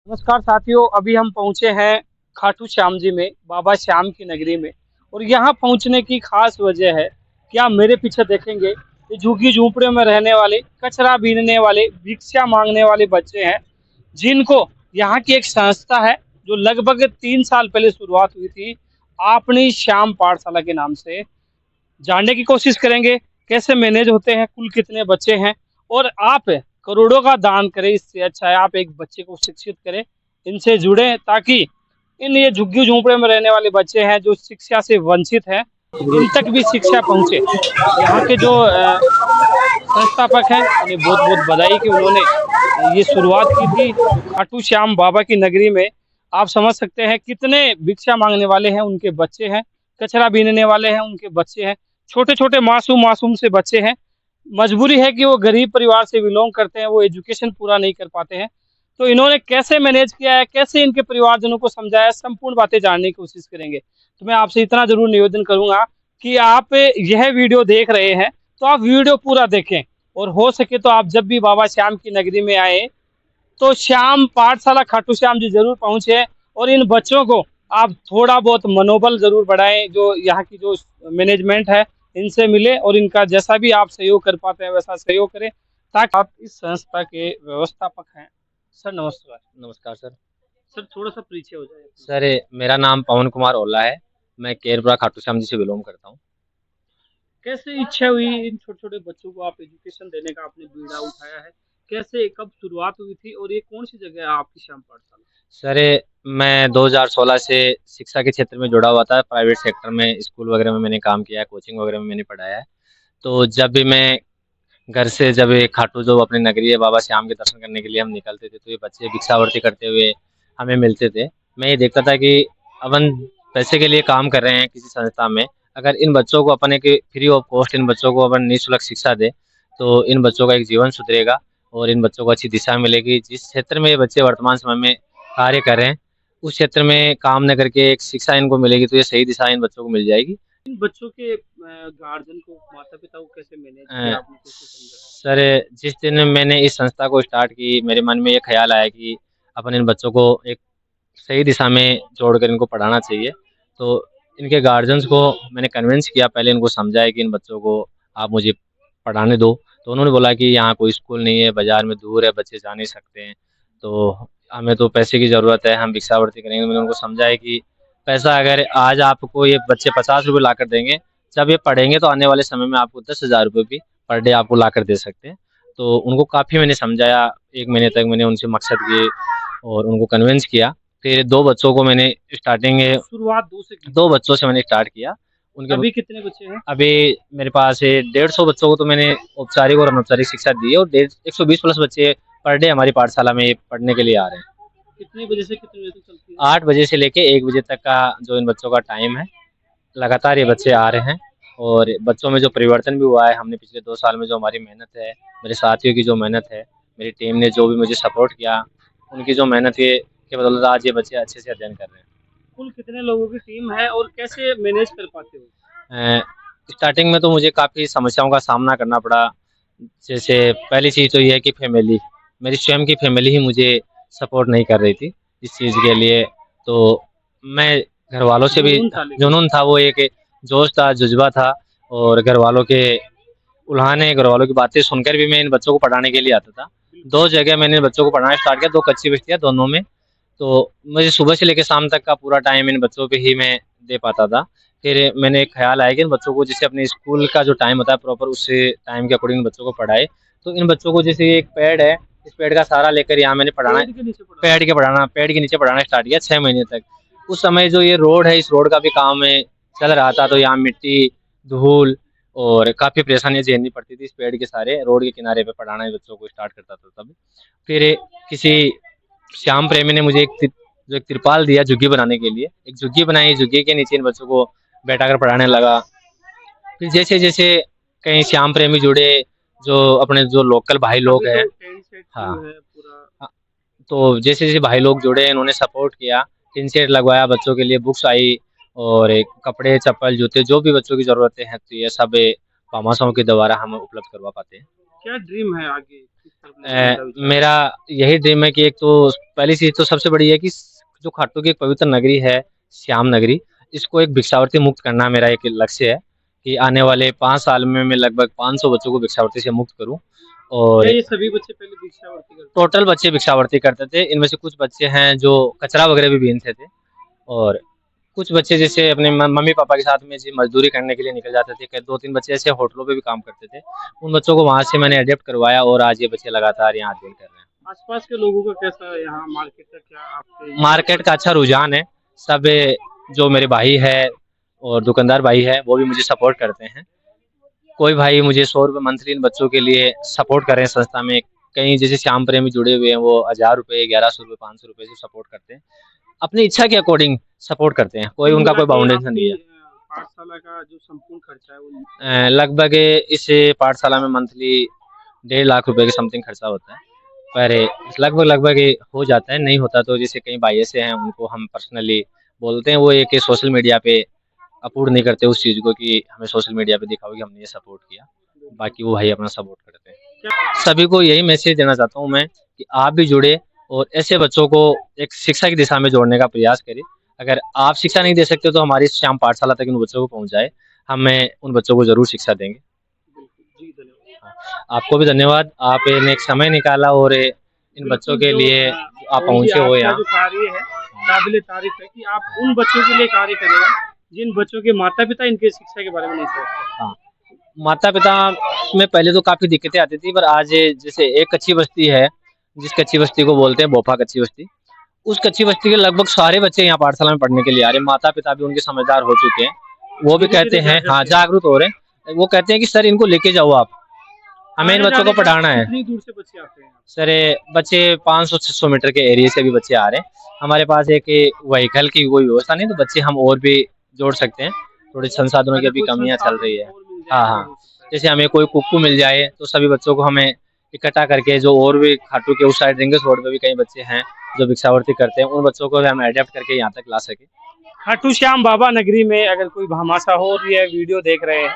नमस्कार साथियों, अभी हम पहुंचे हैं खाटू श्याम जी में, बाबा श्याम की नगरी में। और यहाँ पहुंचने की खास वजह है कि आप मेरे पीछे देखेंगे, ये झुग्गी झोंपड़ियों में रहने वाले, कचरा बीनने वाले, भिक्षा मांगने वाले बच्चे हैं, जिनको यहाँ की एक संस्था है जो लगभग 3 साल पहले शुरुआत हुई थी, आपनी श्याम पाठशाला के नाम से। जानने की कोशिश करेंगे कैसे मैनेज होते हैं, कुल कितने बच्चे हैं। और आप करोड़ों का दान करें, इससे अच्छा है आप एक बच्चे को शिक्षित करें, इनसे जुड़े, ताकि इन ये झुग्गी झोंपड़े में रहने वाले बच्चे हैं जो शिक्षा से वंचित हैं, इन तक भी शिक्षा पहुंचे। यहाँ के जो संस्थापक हैं, उन्हें बहुत बहुत बधाई कि उन्होंने ये शुरुआत की थी जो खाटू श्याम बाबा की नगरी में। आप समझ सकते हैं कितने भिक्षा मांगने वाले हैं उनके बच्चे हैं, कचरा बीनने वाले हैं उनके बच्चे हैं, छोटे छोटे मासूम मासूम से बच्चे हैं। मजबूरी है कि वो गरीब परिवार से बिलोंग करते हैं, वो एजुकेशन पूरा नहीं कर पाते हैं। तो इन्होंने कैसे मैनेज किया है, कैसे इनके परिवारजनों को समझाया, संपूर्ण बातें जानने की कोशिश करेंगे। तो मैं आपसे इतना जरूर निवेदन करूंगा कि आप यह वीडियो देख रहे हैं तो आप वीडियो पूरा देखें, और हो सके तो आप जब भी बाबा श्याम की नगरी में आए तो श्याम पाठशाला खाटू श्याम जी जरूर पहुंचे, और इन बच्चों को आप थोड़ा बहुत मनोबल जरूर बढ़ाएं। जो यहाँ की जो मैनेजमेंट है, इनसे मिले और इनका जैसा भी आप सहयोग कर पाते हैं वैसा सहयोग करें, ताकि आप इस संस्था के व्यवस्थापक हैं। सर नमस्कार। नमस्कार सर। सर थोड़ा सा परिचय हो जाए। सर मेरा नाम पवन कुमार ओला है। मैं केरपुरा खाटू श्याम जी से बिलोंग करता हूँ। कैसे इच्छा हुई इन छोटे छोटे बच्चों को आप एजुकेशन देने का, आपने बीड़ा उठाया है, कैसे कब शुरुआत हुई थी, और ये कौन सी जगह है आपकी श्याम पाठशाला? सर मैं 2016 से शिक्षा के क्षेत्र में जुड़ा हुआ था। प्राइवेट सेक्टर में स्कूल वगैरह में मैंने काम किया है, कोचिंग वगैरह में मैंने पढ़ाया है। तो जब भी मैं घर से जब ये खाटू जो अपनी नगरी है बाबा श्याम के दर्शन करने के लिए हम निकलते थे, तो ये बच्चे भिक्षावृत्ति करते हुए हमें मिलते थे। मैं ये देखता था कि अपन पैसे के लिए काम कर रहे हैं किसी संस्था में, अगर इन बच्चों को अपन एक फ्री ऑफ कॉस्ट इन बच्चों को अपन निःशुल्क शिक्षा दे, तो इन बच्चों का एक जीवन सुधरेगा और इन बच्चों को अच्छी दिशा मिलेगी। जिस क्षेत्र में ये बच्चे वर्तमान समय में कार्य कर रहे हैं, उस क्षेत्र में काम न करके एक शिक्षा इनको मिलेगी, तो ये सही दिशा इन बच्चों को मिल जाएगी। इन बच्चों के गार्जियन को, माता पिता को कैसे मैनेज किया आपने, कैसे समझाया? सर जिस दिन मैंने इस संस्था को स्टार्ट की, मेरे मन में ये ख्याल आया कि अपन इन बच्चों को एक सही दिशा में जोड़कर इनको पढ़ाना चाहिए। तो इनके गार्जियंस को मैंने कन्विंस किया, पहले इनको समझाया कि इन बच्चों को आप मुझे पढ़ाने दो। तो उन्होंने बोला कि यहाँ कोई स्कूल नहीं है, बाज़ार में दूर है, बच्चे जा नहीं सकते हैं, तो हमें तो पैसे की ज़रूरत है, हम भिक्षावृत्ति करेंगे। मैंने उनको समझाया कि पैसा अगर आज आपको ये बच्चे 50 रुपये ला कर देंगे, जब ये पढ़ेंगे तो आने वाले समय में आपको 10,000 रुपये भी पर डे आपको ला कर दे सकते हैं। तो उनको काफ़ी मैंने समझाया, 1 महीने तक मैंने उनसे मकसद किए और उनको कन्विंस किया। फिर 2 बच्चों को मैंने स्टार्टिंग में शुरुआत 2 से की? 2 बच्चों से मैंने स्टार्ट किया। उनके अभी कितने बच्चे हैं? अभी मेरे पास 150 बच्चों को तो मैंने औपचारिक और अनौपचारिक शिक्षा दी है, और 120 प्लस बच्चे पर डे हमारी पाठशाला में पढ़ने के लिए आ रहे हैं। कितने बजे से कितने बजे तक चलती है? 8 बजे से लेके 1 बजे तक का जो इन बच्चों का टाइम है, लगातार ये बच्चे आ रहे हैं। और बच्चों में जो परिवर्तन भी हुआ है, हमने पिछले 2 साल में जो हमारी मेहनत है, मेरे साथियों की जो मेहनत है, मेरी टीम ने जो भी मुझे सपोर्ट किया, उनकी जो मेहनत के बदौलत आज ये बच्चे अच्छे से अध्ययन कर रहे हैं। कुल कितने लोगों की टीम है और कैसे मैनेज कर पाते हो? स्टार्टिंग में तो मुझे काफ़ी समस्याओं का सामना करना पड़ा। जैसे पहली चीज़ तो ये है कि फैमिली, मेरी स्वयं की फैमिली ही मुझे सपोर्ट नहीं कर रही थी इस चीज़ के लिए। तो मैं घर वालों से भी, जुनून था लेकिन। जुनून था, वो एक जोश था, जुज़्बा था, और घर वालों के उल्हाने, घर वालों की बातें सुनकर भी मैं इन बच्चों को पढ़ाने के लिए आता था। 2 जगह मैंने बच्चों को पढ़ाना स्टार्ट किया, 2 कच्ची बस्तियाँ दोनों में। तो मुझे सुबह से लेकर शाम तक का पूरा टाइम इन बच्चों पे ही मैं दे पाता था। फिर मैंने एक ख्याल आया कि इन बच्चों को जैसे अपने स्कूल का जो टाइम होता है प्रॉपर, उस टाइम के अकॉर्डिंग बच्चों को पढ़ाए। तो इन बच्चों को जैसे एक पेड़ है, इस पेड़ का सहारा लेकर यहाँ मैंने पढ़ाना, पेड़ के नीचे पढ़ाना स्टार्ट किया 6 महीने तक। उस समय जो ये रोड है, इस रोड का भी काम चल रहा था, तो यहाँ मिट्टी, धूल और काफ़ी परेशानियाँ झेलनी पड़ती थी। इस पेड़ के सहारे रोड के किनारे पे पढ़ाना बच्चों को स्टार्ट करता था तब। फिर किसी श्याम प्रेमी ने मुझे जो एक तिरपाल दिया झुग्गी बनाने के लिए, एक झुग्गी बनाई, झुग्गी के नीचे इन बच्चों को बैठाकर पढ़ाने लगा। फिर जैसे जैसे कई श्याम प्रेमी जुड़े, जो अपने जो लोकल भाई लोग हैं, हाँ, हाँ, तो जैसे जैसे भाई लोग जुड़े, इन्होंने सपोर्ट किया, टिन शेड लगवाया, बच्चों के लिए बुक्स आई, और एक कपड़े, चप्पल, जूते, जो भी बच्चों की ज़रूरतें हैं, तो ये सब भामाशाहों के द्वारा हम उपलब्ध करवा पाते हैं। क्या ड्रीम है आगे, किस तरफ ले जाने का विचार? मेरा यही ड्रीम है कि एक तो पहली चीज तो सबसे बड़ी है कि जो खाटू की एक पवित्र नगरी है, श्याम नगरी, इसको एक भिक्षावृत्ति मुक्त करना मेरा एक लक्ष्य है कि आने वाले 5 साल में मैं लगभग 500 बच्चों को भिक्षावृत्ति से मुक्त करूं। और क्या ये सभी बच्चे पहले भिक्षावृत्ति करते टोटल बच्चे भिक्षावृत्ति करते थे, इनमें से कुछ बच्चे हैं जो कचरा वगैरह भी बीनते थे, और कुछ बच्चे जैसे अपने मम्मी पापा के साथ में जी मजदूरी करने के लिए निकल जाते थे। 2-3 बच्चे ऐसे होटलों पे भी काम करते थे। उन बच्चों को वहाँ से मैंने अडॉप्ट करवाया और आज ये बच्चे लगातार यहाँ अध्ययन कर रहे हैं। हैं? आसपास के लोगों का कैसा है यहाँ मार्केट का, क्या आपके मार्केट का अच्छा रुझान है। सब जो मेरे भाई है और दुकानदार भाई है वो भी मुझे सपोर्ट करते हैं। कोई भाई मुझे 100 रुपये मंथली इन बच्चों के लिए सपोर्ट कर रहे हैं संस्था में। कहीं जैसे श्याम प्रेमी जुड़े हुए हैं, वो 1000 रुपये, 1100 रुपये, 500 रुपये से सपोर्ट करते हैं। अपनी इच्छा के अकॉर्डिंग सपोर्ट करते हैं, कोई कुल उनका मिला कोई के बाउंडेशन नहीं है। आपकी, पाठशाला का जो संपूर्ण खर्चा है वो लगभग इस पाठशाला में मंथली 1.5 लाख रुपए के समथिंग खर्चा होता है, पर लगभग लगभग ये हो जाता है। नहीं होता तो जैसे कई भाई ऐसे हैं उनको हम पर्सनली बोलते हैं, वो एक सोशल मीडिया पे अपूर्ण नहीं करते उस चीज़ को कि हमें सोशल मीडिया पे दिखाओ कि हमने ये सपोर्ट किया। बाकी वो भाई अपना सपोर्ट करते हैं। सभी को यही मैसेज देना चाहता हूँ मैं कि आप भी जुड़े और ऐसे बच्चों को एक शिक्षा की दिशा में जोड़ने का प्रयास करें। अगर आप शिक्षा नहीं दे सकते तो हमारी श्याम पाठशाला तक उन बच्चों को पहुँचाए, हमें उन बच्चों को ज़रूर शिक्षा देंगे। जी धन्यवाद। आपको भी धन्यवाद, आपने एक समय निकाला और इन बच्चों के लिए आप पहुँचे हो आपका यहाँ। जो कार्य है काबिले तारीफ है कि आप उन बच्चों के लिए कार्य कर रहे हैं जिन बच्चों के माता पिता इनके शिक्षा के बारे में नहीं सोचते। हाँ, माता पिता में पहले तो काफ़ी दिक्कतें आती थी, पर आज जैसे एक कच्ची बस्ती है, जिस कच्ची बस्ती को बोलते हैं बोफा कच्ची बस्ती, उस कच्ची बस्ती के लगभग सारे बच्चे यहाँ पाठशाला में पढ़ने के लिए आ रहे हैं। माता पिता भी उनके समझदार हो चुके हैं, वो भी कहते हैं, हाँ जागरूक हो रहे हैं। वो कहते हैं कि सर इनको लेके जाओ आप, हमें इन बच्चों को पढ़ाना है। कितनी दूर से बच्चे आते हैं? सर बच्चे 500-600 मीटर के एरिया से भी बच्चे आ रहे हैं। हमारे पास एक व्हीकल की कोई व्यवस्था नहीं, तो बच्चे हम और भी जोड़ सकते हैं। थोड़े संसाधनों की अभी कमियां चल रही है। हाँ हाँ, जैसे हमें कोई कुक्कू मिल जाए तो सभी बच्चों को हमें इकट्ठा करके, जो और भी खाटू के उस साइड रिंगस रोड पे भी कई बच्चे हैं जो भिक्षावृत्ति करते हैं, उन बच्चों को भी हम अडेप्ट करके यहाँ तक ला सके। खाटू श्याम बाबा नगरी में अगर कोई भामाशा हो और ये वीडियो देख रहे हैं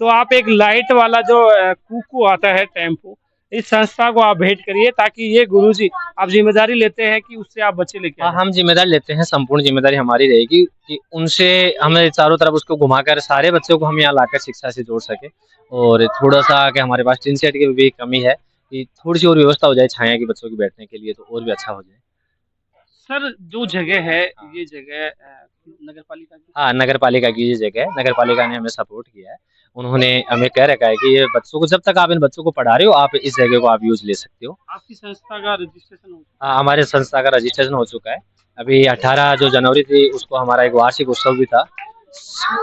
तो आप एक लाइट वाला जो कुकू आता है टेम्पो, इस संस्था को आप भेंट करिए ताकि ये गुरुजी आप जिम्मेदारी लेते हैं कि उससे आप बच्चे लेके हाँ, आए। हम जिम्मेदारी लेते हैं, संपूर्ण जिम्मेदारी हमारी रहेगी कि उनसे हमें चारों तरफ उसको घुमाकर सारे बच्चों को हम यहाँ लाकर शिक्षा से जोड़ सके। और थोड़ा सा कि हमारे पास टीन सेट की भी कमी है कि थोड़ी सी और व्यवस्था हो जाए छाया की बच्चों की बैठने के लिए, तो और भी अच्छा हो जाए। सर जो जगह है ये जगह नगर पालिका की? हाँ, नगर पालिका की ये जगह है, नगर पालिका ने हमें सपोर्ट किया है। उन्होंने हमें कह रखा है कि ये बच्चों को, जब तक आप इन बच्चों को पढ़ा रहे हो, आप इस जगह को आप यूज ले सकते हो। आपकी संस्था का रजिस्ट्रेशन हो? हाँ, हमारे संस्था का रजिस्ट्रेशन हो चुका है। अभी 18 जो जनवरी थी उसको हमारा एक वार्षिक उत्सव भी था।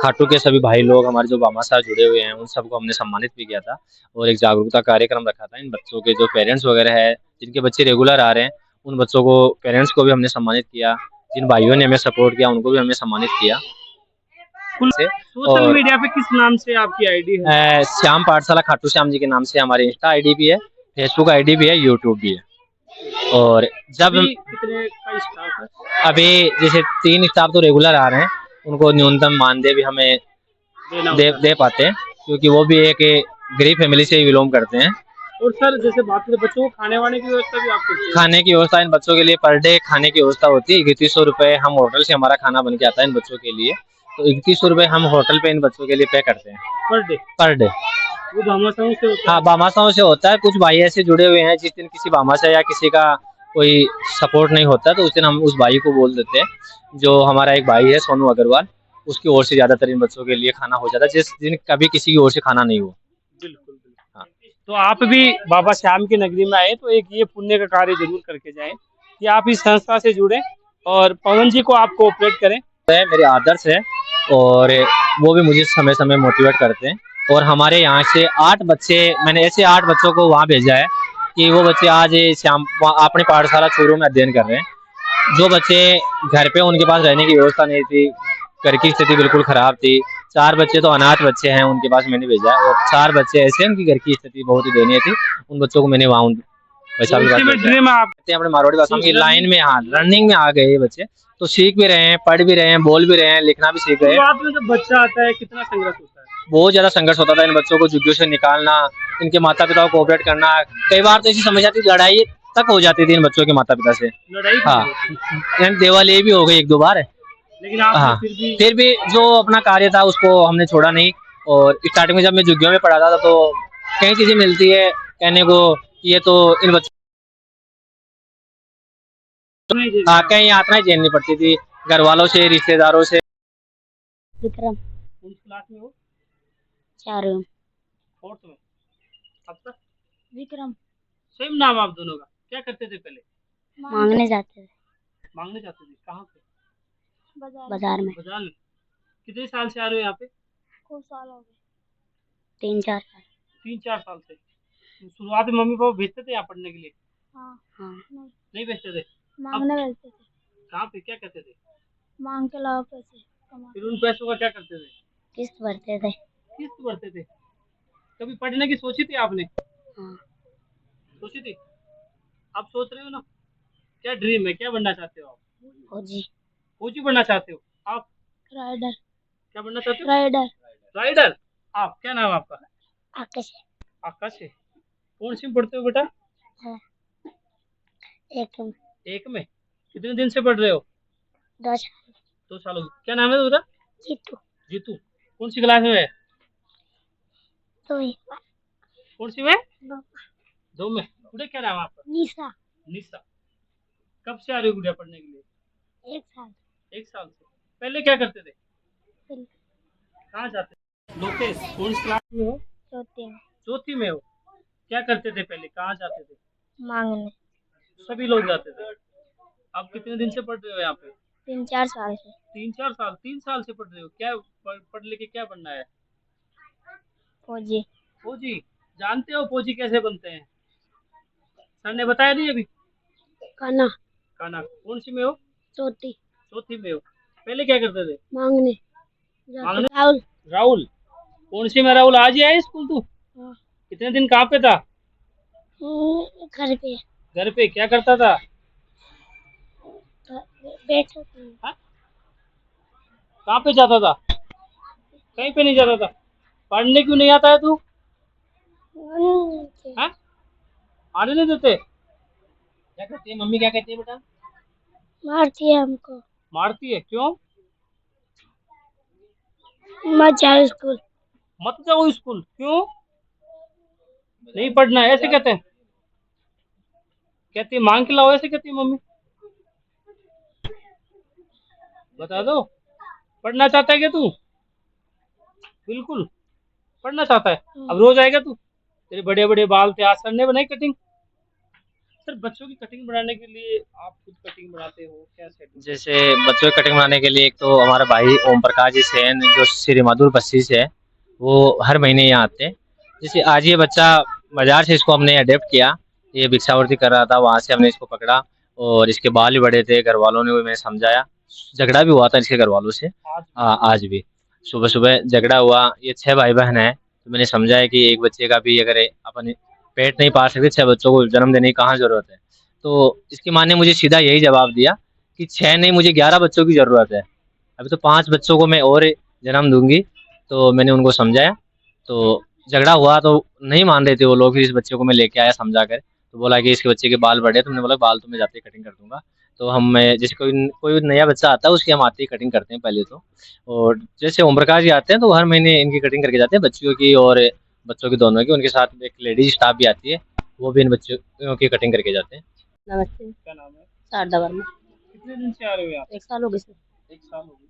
खाटू के सभी भाई लोग हमारे जो भामाशाह जुड़े हुए हैं उन सबको हमने सम्मानित भी किया था और एक जागरूकता कार्यक्रम रखा था। इन बच्चों के जो पेरेंट्स वगैरह है, जिनके बच्चे रेगुलर आ रहे हैं, उन बच्चों को, पेरेंट्स को भी हमने सम्मानित किया। जिन भाइयों ने हमें सपोर्ट किया उनको भी हमने सम्मानित किया। सोशल मीडिया पे किस नाम से आपकी आईडी है? श्याम पाठशाला खाटू श्याम जी के नाम से हमारे इंस्टा आईडी भी है, फेसबुक आईडी भी है, यूट्यूब भी है। और जब कितने का स्टाफ है? अभी जैसे 3 स्टाफ तो रेगुलर आ रहे हैं, उनको न्यूनतम मानदेय भी हमें दे पाते हैं क्योंकि वो भी एक गरीब फैमिली से ही बिलोंग करते हैं। और सर जैसे बात करें बच्चों को खाने वाने की व्यवस्था भी आप करते हैं? खाने की व्यवस्था इन बच्चों के लिए पर डे खाने की व्यवस्था होती है। 3100 रुपये हम होटल से हमारा खाना बन के आता है इन बच्चों के लिए, तो 3100 रुपये हम होटल पे इन बच्चों के लिए पे करते हैं पर डे। वो भामाशाहों से होता है? हाँ, भामाशाहों से होता है। कुछ भाई ऐसे जुड़े हुए हैं जिस दिन किसी भामाशाह या किसी का कोई सपोर्ट नहीं होता तो उस दिन हम उस भाई को बोल देते हैं। जो हमारा एक भाई है सोनू अग्रवाल, उसकी ओर से ज्यादातर इन बच्चों के लिए खाना हो जाता है, जिस दिन कभी किसी की ओर से खाना नहीं हो। बिल्कुल। हाँ, तो आप भी बाबा श्याम की नगरी में आए तो एक ये पुण्य का कार्य जरूर करके जाएं कि आप इस संस्था से जुड़े और पवन जी को आप कोऑपरेट करें। मेरे आदर्श है और वो भी मुझे समय समय मोटिवेट करते हैं। और हमारे यहाँ से 8 बच्चे, मैंने ऐसे 8 बच्चों को वहाँ भेजा है कि वो बच्चे आज श्याम अपनी पाठशाला चूरू में अध्ययन कर रहे हैं। जो बच्चे घर पे उनके पास रहने की व्यवस्था नहीं थी, घर की स्थिति बिल्कुल खराब थी, 4 बच्चे तो अनाथ बच्चे हैं, उनके पास मैंने भेजा है। और 4 बच्चे ऐसे हैं उनकी घर की स्थिति बहुत ही दयनीय थी, उन बच्चों को मैंने वहाँ ड्रीम आप अपने मारवाड़ी भाषा की लाइन में, हाँ, रनिंग में आ गए ये बच्चे, तो सीख भी रहे हैं, पढ़ भी रहे हैं, बोल भी रहे हैं, लिखना भी सीख गए। शुरुआत में जब बच्चा आता है कितना संघर्ष होता है? बहुत ज्यादा संघर्ष होता था इन बच्चों को झुग्गियों से निकालना, इनके माता पिता को कोऑपरेट करना। कई बार तो ऐसी समझ आती थी, लड़ाई तक हो जाती थी इन बच्चों के माता पिता से। लड़ाई हाँ, भी होती है। देवाली भी हो गई एक दो बार। लेकिन आपने हाँ, फिर भी जो अपना कार्य था उसको हमने छोड़ा नहीं। और स्टार्टिंग में जब मैं झुग्गियों में पढ़ाता था तो कई चीजें मिलती है कहने को कि ये तो इन बच्चों नहीं जी, हाँ, कई यातनाएं झेलनी पड़ती थी, घर वालों से, रिश्तेदारों से। विक्रम कौन सी क्लास में हो? 4 फोर्थ में। आपका विक्रम सेम नाम आप दोनों का। क्या करते थे पहले? मांगने जाते थे मांगने जाते थे। कहाँ पे? बाजार में। बाजार में। कितने साल से आ रहे हो यहाँ पे? खूब साल हो गए 3-4 साल। 3-4 साल से। शुरुआत में मम्मी पापा भेजते थे यहाँ पढ़ने के लिए? हाँ नहीं भेजते थे। मांगने भेजते थे। कहाँ पे क्या कहते थे? मांग के लाओ पैसे फिर उन पैसों का क्या करते थे? किस्त भरते थे। किस्त भरते थे। कभी पढ़ने की सोची थी आपने? हाँ सोची थी। आप सोच रहे हो ना? क्या ड्रीम है, क्या बनना चाहते हो आप? फौजी फौजी बनना चाहते हो आप? राइडर क्या बनना चाहते हो? Rider rider. आप क्या नाम है आपका? आकाश आकाश है। कौन सी में पढ़ते हो बेटा? है एक एक में। कितने दिन से पढ़ रहे हो? 2 साल 2 साल हो गए। क्या नाम है बेटा? जीतू जीतू। कौन सी क्लास में है? तो ही कौन सी में? 2 में। गुड़िया क्या नाम है आपका? निशा निशा। कब से आ रही हो गुड़िया पढ़ने के लिए? 1 साल 1 साल से। पहले क्या करते थे? फिर कहाँ जाते थे? लोकेश। कौन सी क्लास में हो? चौथी में चौथी में हो। क्या करते थे पहले, कहाँ जाते थे? मांगने सभी लोग जाते थे। आप कितने दिन से पढ़ रहे हो यहाँ पे? 3-4 साल से 3-4 साल। 3 साल से पढ़ रहे हो। क्या पढ़ लेके क्या बनना है? फौजी फौजी। जानते हो फौजी कैसे बनते हैं? सर ने बताया नहीं अभी? काना खाना। कौन सी में हो? चौथी चौथी में हो। पहले क्या करते थे? मांगने मांगने। राहुल राहुल। कौन सी में राहुल? आज ही आया स्कूल तू? हाँ। कितने दिन कहाँ पे था? घर पे घर पे। क्या करता था? बैठ हाँ? कहाँ पे जाता था? कहीं पे नहीं जाता था। पढ़ने क्यों नहीं आता है तू? हाँ? आने नहीं देते। क्या कहती है मम्मी, क्या कहती है बेटा? मारती है हमको। मारती है। क्यों? मत जाओ स्कूल। मत जाओ स्कूल। क्यों? नहीं पढ़ना है ऐसे कहते हैं? कहती है मांग के लाओ ऐसे कहती है मम्मी? बता दो। पढ़ना चाहता है क्या तू? बिल्कुल पढ़ना चाहता है। अब रोज आएगा तू? तेरे बड़े बड़े बाल थे, आज सर ने बनाई कटिंग? सर बच्चों की कटिंग बनाने के लिए आप खुद कटिंग बनाते हो, क्या सेटिंग? जैसे बच्चों की कटिंग बनाने के लिए एक तो हमारा भाई ओम प्रकाश जी सेन जो श्री मधुर बस्ती से है, वो हर महीने यहाँ आते हैं। जैसे आज ये बच्चा बाजार से इसको हमने अडेप्ट किया, ये भिक्षावृत्ति कर रहा था, वहाँ से हमने इसको पकड़ा और इसके बाल भी बड़े थे, घर वालों ने भी मैंने समझाया, झगड़ा भी हुआ था इसके घर वालों से। आज भी सुबह सुबह झगड़ा हुआ। ये 6 भाई बहन है, तो मैंने समझाया कि एक बच्चे का भी अगर अपन पेट नहीं पाल सकते, 6 बच्चों को जन्म देने की कहाँ जरूरत है। तो इसकी माँ ने मुझे सीधा यही जवाब दिया कि 6 नहीं, मुझे 11 बच्चों की जरूरत है, अभी तो 5 बच्चों को मैं और जन्म दूंगी। तो मैंने उनको समझाया, तो झगड़ा हुआ तो नहीं मान रहे थे वो लोग। फिर इस बच्चे को मैं लेके आया समझा कर, तो बोला कि इसके बच्चे के बाल बड़े हैं, तो मैंने बोला बाल तो मैं जाते ही कटिंग कर दूंगा। तो हम जैसे कोई नया बच्चा आता है उसकी हम आते ही कटिंग करते हैं पहले तो। और जैसे ओम प्रकाश जी आते हैं तो हर महीने इनकी कटिंग करके जाते हैं, बच्चियों की और बच्चों की दोनों की। उनके साथ एक लेडीज स्टाफ भी आती है, वो भी इन बच्चों की कटिंग करके जाते हैं। नमस्ते। क्या नाम है? शारदा वर्मा। कितने दिन से आ रहे हो यहाँ? 1 साल हो गए सर। 1 साल हो गए।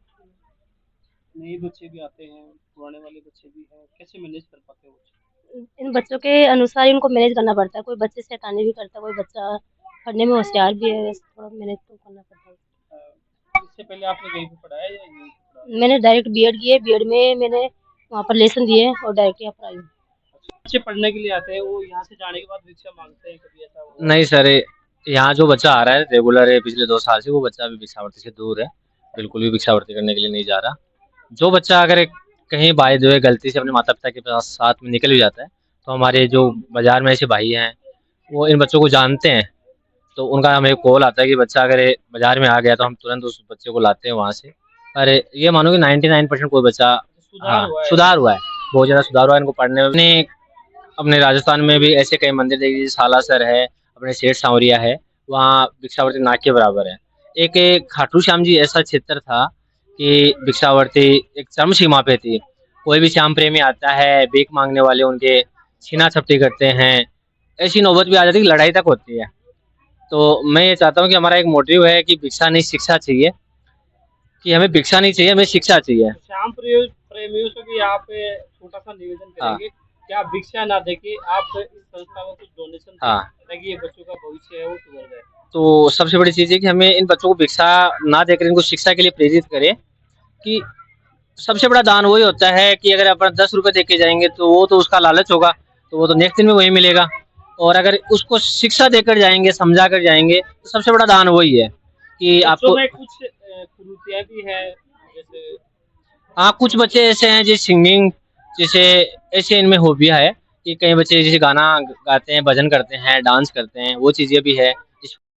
नए बच्चे भी आते हैं, पुराने वाले बच्चे भी हैं, कैसे मैनेज कर पाते हो? इन बच्चों के अनुसार इनको मैनेज करना पड़ता है। कोई बच्चे शैतानी भी करता है, कोई बच्चा पढ़ने में होशियार भी है, वैसे थोड़ा मैनेज तो करना पड़ता है। इससे पहले आपने कहीं पे पढ़ा है या यहीं पे पढ़ा? मैंने डायरेक्ट बीएड की है, बीएड में मैंने वहाँ पर लेसन दिए और डायरेक्ट यहाँ पर आई हूँ। बच्चे पढ़ने के लिए आते हैं, वो यहाँ से जाने के बाद भिक्षा मांगते हैं, कभी ऐसा हुआ? नहीं सर, यहाँ जो बच्चा आ रहा है रेगुलर है पिछले 2 साल से, वो बच्चा अभी भिक्षावृत्ति से दूर है, बिल्कुल भी भिक्षावृत्ति करने के लिए नहीं जा रहा। जो बच्चा अगर कहीं बाय द वे गलती से अपने माता पिता के पास साथ में निकल भी जाता है, तो हमारे जो बाजार में ऐसे भाई हैं वो इन बच्चों को जानते हैं, तो उनका हमें कॉल आता है कि बच्चा अगर बाजार में आ गया तो हम तुरंत उस बच्चे को लाते हैं वहाँ से। और ये मानो कि 99% कोई बच्चा सुधार हुआ है? सुधार हुआ है, बहुत ज़्यादा सुधार हुआ है इनको पढ़ने में। अपने राजस्थान में भी ऐसे कई मंदिर देखिए, जैसे सालासर है, अपने सेठ सांवरिया है, वहाँ भिक्षावृत्ति नाक के बराबर है। एक खाटू श्याम जी ऐसा क्षेत्र था कि भिक्षावृत्ति एक चरम सीमा पे थी। कोई भी श्याम प्रेमी आता है, भीख मांगने वाले उनके छीना झपटी करते हैं, ऐसी नौबत भी आ जाती है कि लड़ाई तक होती है। तो मैं ये चाहता हूँ कि हमारा एक मोटिव है कि भिक्षा नहीं शिक्षा चाहिए, कि हमें भिक्षा नहीं चाहिए, हमें शिक्षा चाहिए। श्याम प्रेमियों से भी आप छोटा सा निवेदन हाँ करेंगे कि आप भिक्षा ना देके आप इस संस्था में कुछ डोनेशन दें हाँ। ताकि ये बच्चों का भविष्य है वो सुधर जाए। तो सबसे बड़ी चीज़ है कि हमें इन बच्चों को भिक्षा ना देकर इनको शिक्षा के लिए प्रेरित करें, कि सबसे बड़ा दान वही होता है कि अगर अपन 10 रुपए दे के जाएँगे तो वो तो उसका लालच होगा, तो वो तो नेक्स्ट दिन में वही मिलेगा। और अगर उसको शिक्षा देकर जाएँगे, समझा कर जाएँगे, तो सबसे बड़ा दान वही है कि बच्चों आपको। में कुछ कुरीतियाँ भी है जैसे हाँ, कुछ बच्चे ऐसे हैं जैसे सिंगिंग, जैसे ऐसे इनमें हॉबियाँ है कि कई बच्चे जैसे गाना गाते हैं, भजन करते हैं, डांस करते हैं, वो चीज़ें भी है।